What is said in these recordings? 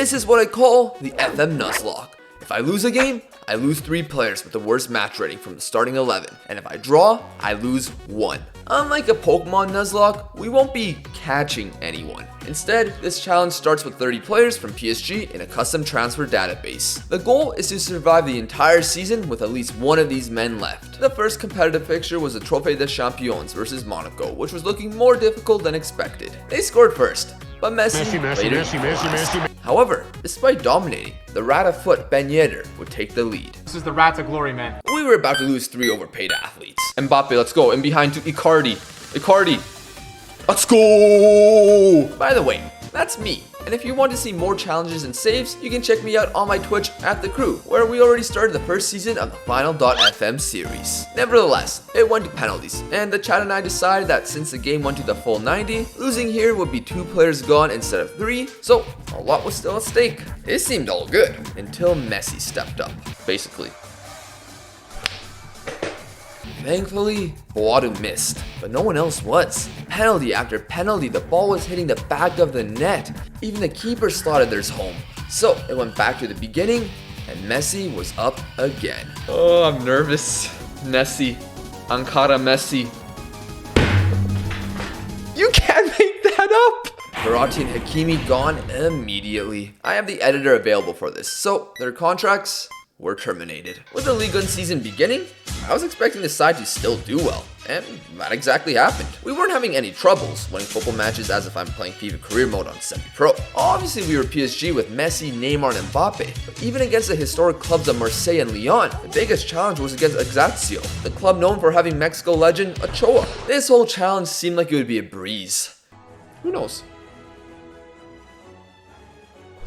This is what I call the FM Nuzlocke. If I lose a game, I lose 3 players with the worst match rating from the starting 11, and if I draw, I lose 1. Unlike a Pokemon Nuzlocke, we won't be catching anyone. Instead, this challenge starts with 30 players from PSG in a custom transfer database. The goal is to survive the entire season with at least one of these men left. The first competitive fixture was the Trophée des Champions versus Monaco, which was looking more difficult than expected. They scored first, but Messi. However, despite dominating, the rat of foot Ben Yedder would take the lead. This is the rat of glory, man. We were about to lose 3 overpaid athletes. Mbappe, let's go. In behind to Icardi. Let's go! By the way, that's me. And if you want to see more challenges and saves, you can check me out on my Twitch at the Chroo, where we already started the first season of the Final.fm series. Nevertheless, it went to penalties, and the chat and I decided that since the game went to the full 90, losing here would be 2 players gone instead of 3, so a lot was still at stake. It seemed all good, until Messi stepped up, basically. Thankfully, Boadu missed, but no one else was. Penalty after penalty, the ball was hitting the back of the net. Even the keeper slotted theirs home. So it went back to the beginning, and Messi was up again. Oh, I'm nervous. Messi. Ankara Messi. You can't make that up! Verratti and Hakimi gone immediately. I have the editor available for this, so their contracts were terminated. With the Ligue 1 season beginning, I was expecting the side to still do well, and that exactly happened. We weren't having any troubles winning football matches as if I'm playing FIFA career mode on semi-pro. Obviously we were PSG with Messi, Neymar, and Mbappe, but even against the historic clubs of Marseille and Lyon, the biggest challenge was against Ajaccio, the club known for having Mexico legend Ochoa. This whole challenge seemed like it would be a breeze. Who knows?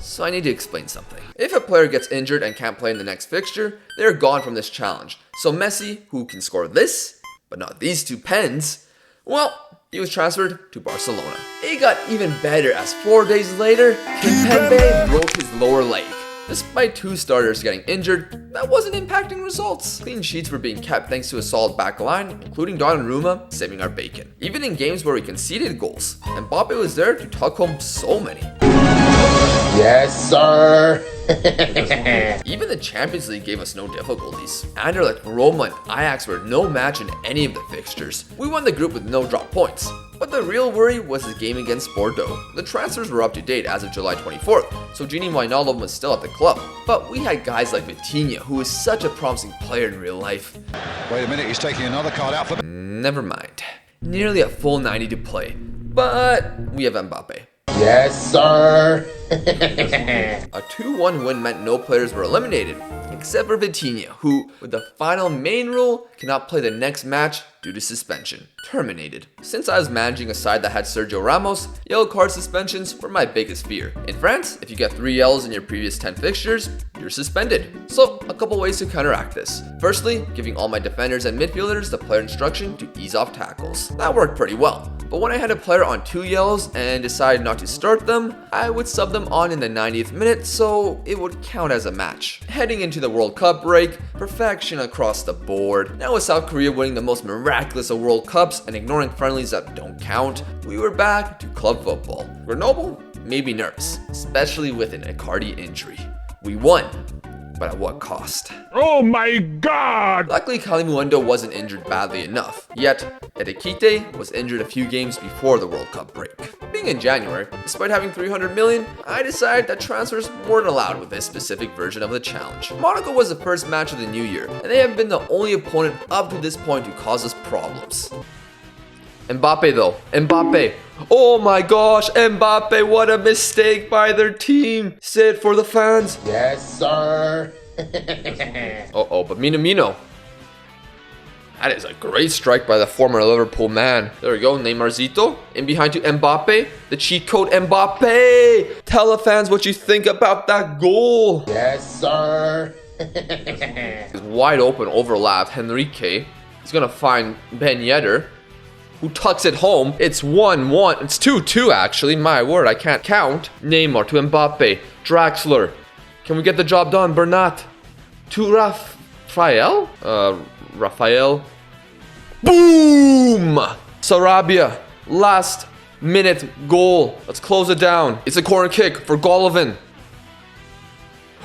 So I need to explain something. If a player gets injured and can't play in the next fixture, they're gone from this challenge. So Messi, who can score this, but not these 2 pens, well, he was transferred to Barcelona. It got even better as 4 days later, Kimpembe broke his lower leg. Despite 2 starters getting injured, that wasn't impacting results. Clean sheets were being kept thanks to a solid back line, including Donnarumma saving our bacon. Even in games where we conceded goals, Mbappe was there to tuck home so many. Yes, sir. Even the Champions League gave us no difficulties. Anderlecht, Roma, and Ajax were no match in any of the fixtures. We won the group with no drop points. But the real worry was the game against Bordeaux. The transfers were up to date as of July 24th, so Gini Wijnaldum was still at the club. But we had guys like Vitinha, who is such a promising player in real life. Wait a minute, he's taking another card out for... Never mind. Nearly a full 90 to play. But we have Mbappe. Yes, sir. A 2-1 win meant no players were eliminated, except for Vitinha, who, with the final main rule, cannot play the next match due to suspension. Terminated. Since I was managing a side that had Sergio Ramos, yellow card suspensions were my biggest fear. In France, if you get 3 yellows in your previous 10 fixtures, you're suspended. So, a couple ways to counteract this. Firstly, giving all my defenders and midfielders the player instruction to ease off tackles. That worked pretty well. But when I had a player on 2 yellows and decided not to start them, I would sub them on in the 90th minute so it would count as a match. Heading into the World Cup break, perfection across the board. Now with South Korea winning the most miraculous of World Cups and ignoring friendlies that don't count, we were back to club football. Grenoble? Maybe nervous, especially with an Icardi injury. We won, but at what cost? Oh my god! Luckily, Kalimundo wasn't injured badly enough, yet Edekite was injured a few games before the World Cup break. Being in January, despite having 300 million, I decided that transfers weren't allowed with this specific version of the challenge. Monaco was the first match of the new year, and they have been the only opponent up to this point to cause us problems. Mbappe though, Mbappe. Oh my gosh, Mbappe, what a mistake by their team. Say it for the fans. Yes, sir. Uh-oh, but Minamino. That is a great strike by the former Liverpool man. There we go, Neymarzito. In behind to Mbappe. The cheat code Mbappe. Tell the fans what you think about that goal. Yes, sir. He's wide open, overlapped. Henrique. He's gonna find Ben Yedder, who tucks it home. It's 1-1. It's 2-2 actually. My word, I can't count. Neymar to Mbappe. Draxler. Can we get the job done? Bernat. To Rafael? Rafael. Boom! Sarabia. Last minute goal. Let's close it down. It's a corner kick for Golovin.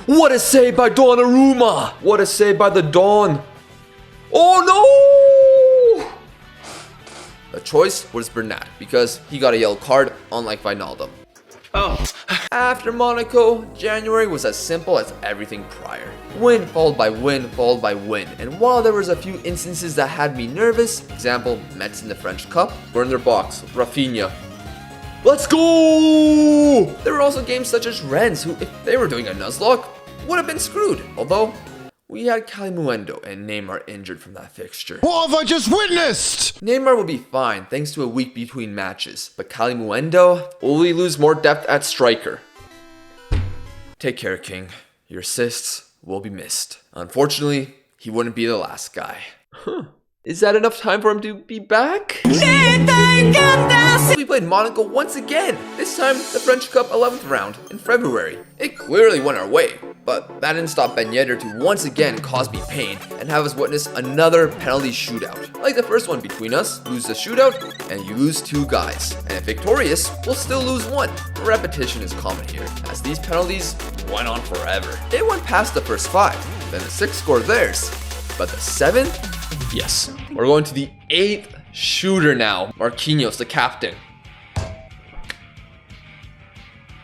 What a save by Donnarumma! What a save by the Don! Oh no! The choice was Bernat because he got a yellow card, unlike Wijnaldum. After Monaco, January was as simple as everything prior. Win followed by win followed by win. And while there was a few instances that had me nervous, example, Metz in the French Cup, we're in their box, Rafinha. Let's go! There were also games such as Rennes, who, if they were doing a Nuzlocke, would have been screwed. Although, we had Calimuendo and Neymar injured from that fixture. What have I just witnessed? Neymar will be fine thanks to a week between matches, but Calimuendo will we lose more depth at striker. Take care, King. Your assists will be missed. Unfortunately, he wouldn't be the last guy. Is that enough time for him to be back? We played Monaco once again, this time the French Cup 11th round in February. It clearly went our way, but that didn't stop Ben Yedder to once again cause me pain and have us witness another penalty shootout. Like the first one between us, lose the shootout, and you lose 2 guys. And if victorious, we'll still lose 1. Repetition is common here, as these penalties went on forever. They went past the first 5, then the 6 scored theirs, but the 7th? Yes, we're going to the 8th shooter now. Marquinhos, the captain.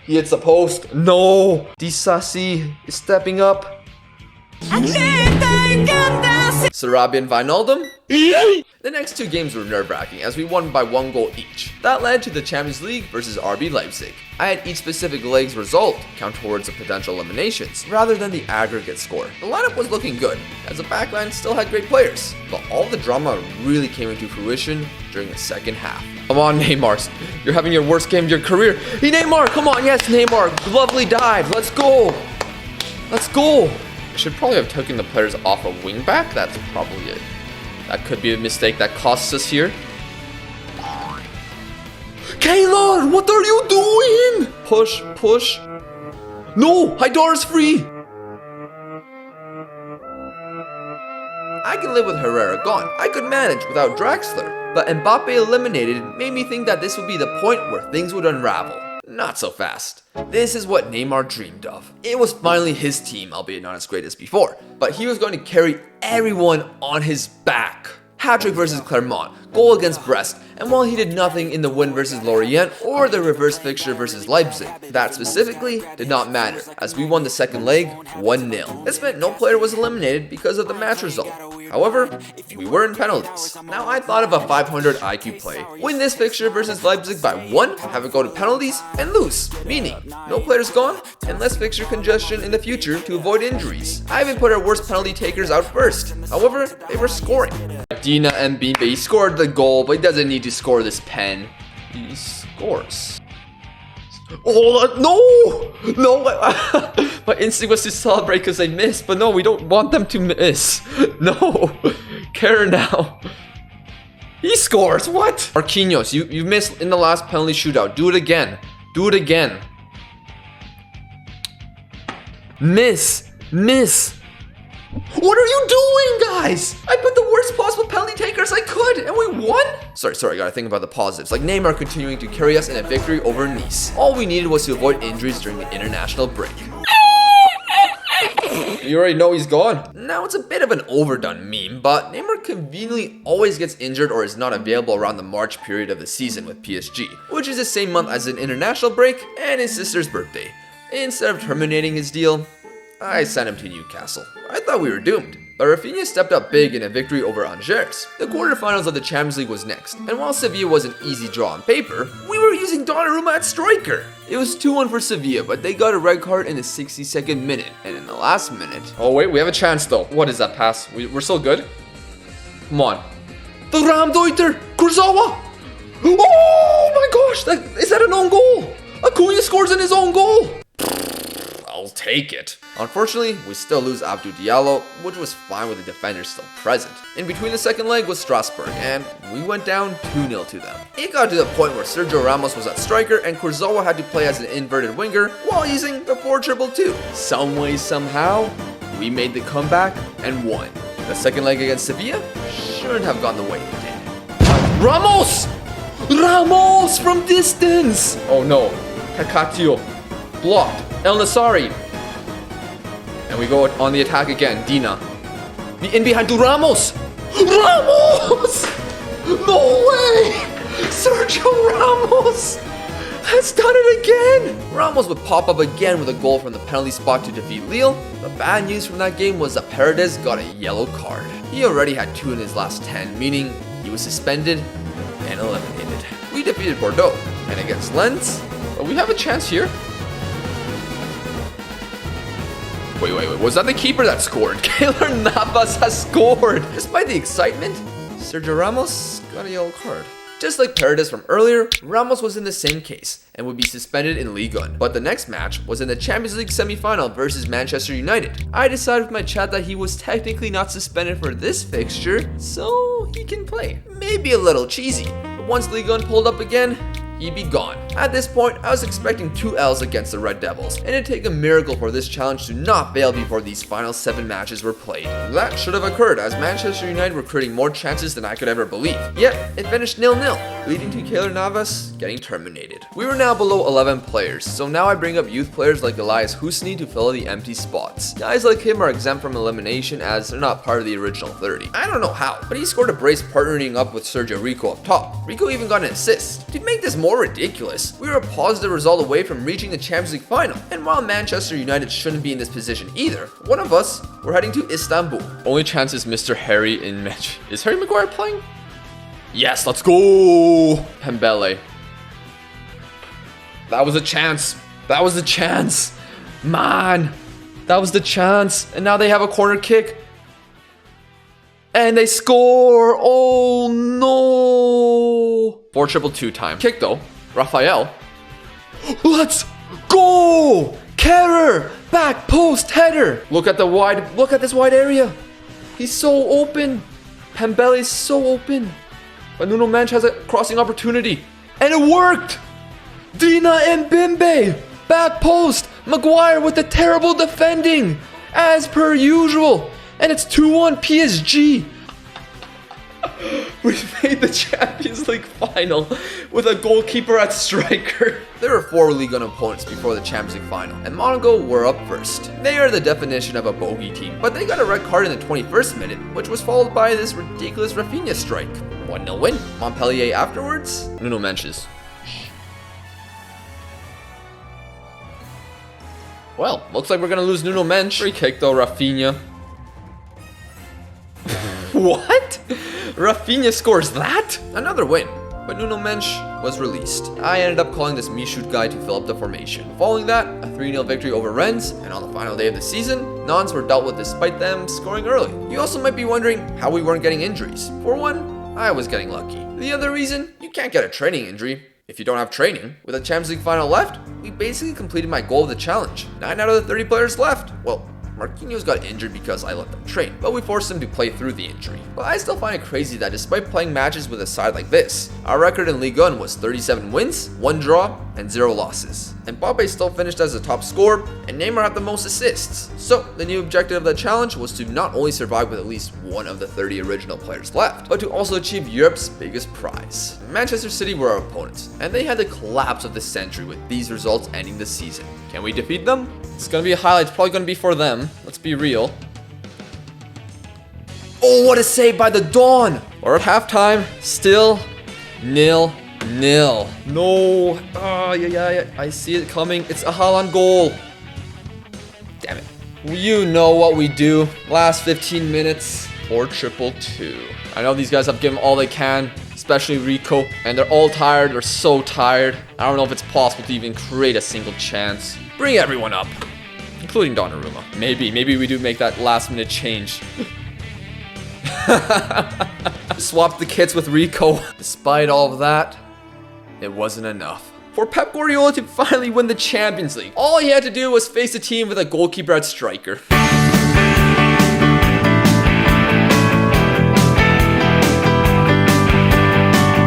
He hits the post. No! Disasi is stepping up. Sarabia and Wijnaldum? The next 2 games were nerve-wracking as we won by 1 goal each. That led to the Champions League versus RB Leipzig. I had each specific leg's result count towards the potential eliminations rather than the aggregate score. The lineup was looking good as the backline still had great players, but all the drama really came into fruition during the second half. Come on, Neymar. You're having your worst game of your career. Hey, Neymar, come on. Yes, Neymar. Lovely dive. Let's go. Let's go. I should probably have taken the players off a wingback. That's probably it. That could be a mistake that costs us here. Kaylor, what are you doing? Push, push. No, Haidar's free. I can live with Herrera gone. I could manage without Draxler. But Mbappe eliminated made me think that this would be the point where things would unravel. Not so fast. This is what Neymar dreamed of. It was finally his team, albeit not as great as before, but he was going to carry everyone on his back. Hat-trick versus Clermont, goal against Brest, and while he did nothing in the win versus Lorient or the reverse fixture versus Leipzig, that specifically did not matter, as we won the second leg 1-0. This meant no player was eliminated because of the match result. However, we were in penalties. Now I thought of a 500 IQ play. Win this fixture versus Leipzig by 1, have it go to penalties, and lose. Meaning, no players gone, and less fixture congestion in the future to avoid injuries. I even put our worst penalty takers out first. However, they were scoring. Dina and Mbimbe, he scored the goal, but he doesn't need to score this pen. He scores. Oh, no! No! My instinct was to celebrate because they missed, but no, we don't want them to miss. No! Care now. He scores, what? Marquinhos, you missed in the last penalty shootout. Do it again. Do it again. Miss. Miss. What are you doing, guys? I put the worst possible penalty takers I could, and we won? Sorry, gotta think about the positives, like Neymar continuing to carry us in a victory over Nice. All we needed was to avoid injuries during the international break. You already know he's gone. Now it's a bit of an overdone meme, but Neymar conveniently always gets injured or is not available around the March period of the season with PSG, which is the same month as an international break and his sister's birthday. Instead of terminating his deal, I sent him to Newcastle. I thought we were doomed, but Rafinha stepped up big in a victory over Angers. The quarterfinals of the Champions League was next, and while Sevilla was an easy draw on paper, we were using Donnarumma at striker. It was 2-1 for Sevilla, but they got a red card in the 62nd minute, and in the last minute... Oh wait, we have a chance though. What is that pass? We're still good? Come on. The Ramdeuter! Kurzawa! Oh my gosh! Is that an own goal? Acuna scores in his own goal! I'll take it. Unfortunately, we still lose Abdou Diallo, which was fine with the defenders still present. In between the second leg was Strasbourg, and we went down 2-0 to them. It got to the point where Sergio Ramos was at striker and Kurzawa had to play as an inverted winger while using the 4-2-2. Some way, somehow, we made the comeback and won. The second leg against Sevilla shouldn't have gone the way it did. Ramos! Ramos from distance! Oh no, Kakatio. Blocked. El Nassari. And we go on the attack again. Dina. The in behind to Ramos. Ramos! No way! Sergio Ramos has done it again! Ramos would pop up again with a goal from the penalty spot to defeat Lille. The bad news from that game was that Paredes got a yellow card. He already had 2 in his last 10, meaning he was suspended and eliminated. We defeated Bordeaux, and against Lens, but we have a chance here. Wait, was that the keeper that scored? Keylor Navas has scored! Despite the excitement, Sergio Ramos got a yellow card. Just like Paredes from earlier, Ramos was in the same case and would be suspended in Ligue 1. But the next match was in the Champions League semi-final versus Manchester United. I decided with my chat that he was technically not suspended for this fixture, so he can play. Maybe a little cheesy, but once Ligue 1 pulled up again, he'd be gone. At this point, I was expecting 2 L's against the Red Devils, and it'd take a miracle for this challenge to not fail before these final 7 matches were played. That should have occurred, as Manchester United were creating more chances than I could ever believe. Yet, it finished 0-0, leading to Keylor Navas getting terminated. We were now below 11 players, so now I bring up youth players like Elias Husni to fill the empty spots. Guys like him are exempt from elimination as they're not part of the original 30. I don't know how, but he scored a brace partnering up with Sergio Rico up top. Rico even got an assist. To make this more ridiculous, we were a positive result away from reaching the Champions League final, and while Manchester United shouldn't be in this position either, one of us were heading to Istanbul. Only chance is Mr. Harry in match. Is Harry Maguire playing? Yes, let's go! Pembele. That was a chance. That was a chance. Man, that was the chance. And now they have a corner kick. And they score! Oh no! 4-2-2 time. Kick though. Raphael. Let's go! Kerrer! Back post header! Look at this wide area. He's so open. Pembele's so open. But Nuno Mendes has a crossing opportunity. And it worked! Dina and Bimbe! Back post! Maguire with the terrible defending! As per usual! And it's 2-1 PSG. We made the Champions League final with a goalkeeper at striker. There were 4 Ligue 1 opponents before the Champions League final, and Monaco were up first. They are the definition of a bogey team, but they got a red card in the 21st minute, which was followed by this ridiculous Rafinha strike. 1-0 win. Montpellier afterwards, Nuno Mendes. Well, looks like we're gonna lose Nuno Mendes. Free kick though, Rafinha. What? Rafinha scores that? Another win, but Nuno Mendes was released. I ended up calling this Michoud guy to fill up the formation. Following that, a 3-0 victory over Rennes, and on the final day of the season, Nons were dealt with despite them scoring early. You also might be wondering how we weren't getting injuries. For one, I was getting lucky. The other reason, you can't get a training injury if you don't have training. With a Champions League final left, we basically completed my goal of the challenge. 9 out of the 30 players left. Well, Marquinhos got injured because I let them train, but we forced him to play through the injury. But I still find it crazy that despite playing matches with a side like this, our record in Ligue 1 was 37 wins, 1 draw, and 0 losses. And Mbappe still finished as the top scorer, and Neymar had the most assists. So the new objective of the challenge was to not only survive with at least one of the 30 original players left, but to also achieve Europe's biggest prize. Manchester City were our opponents, and they had the collapse of the century with these results ending the season. Can we defeat them? It's gonna be a highlight, it's probably gonna be for them. Let's be real. Oh, what a save by the Dawn! We're at halftime, still 0-0. No, yeah, I see it coming. It's a Haaland goal. Damn it. You know what we do. Last 15 minutes, 4-2-2. I know these guys have given all they can, especially Rico, and they're all tired. They're so tired. I don't know if it's possible to even create a single chance. Bring everyone up, including Donnarumma. Maybe we do make that last minute change. Swap the kits with Rico. Despite all of that, it wasn't enough for Pep Guardiola to finally win the Champions League. All he had to do was face a team with a goalkeeper at striker.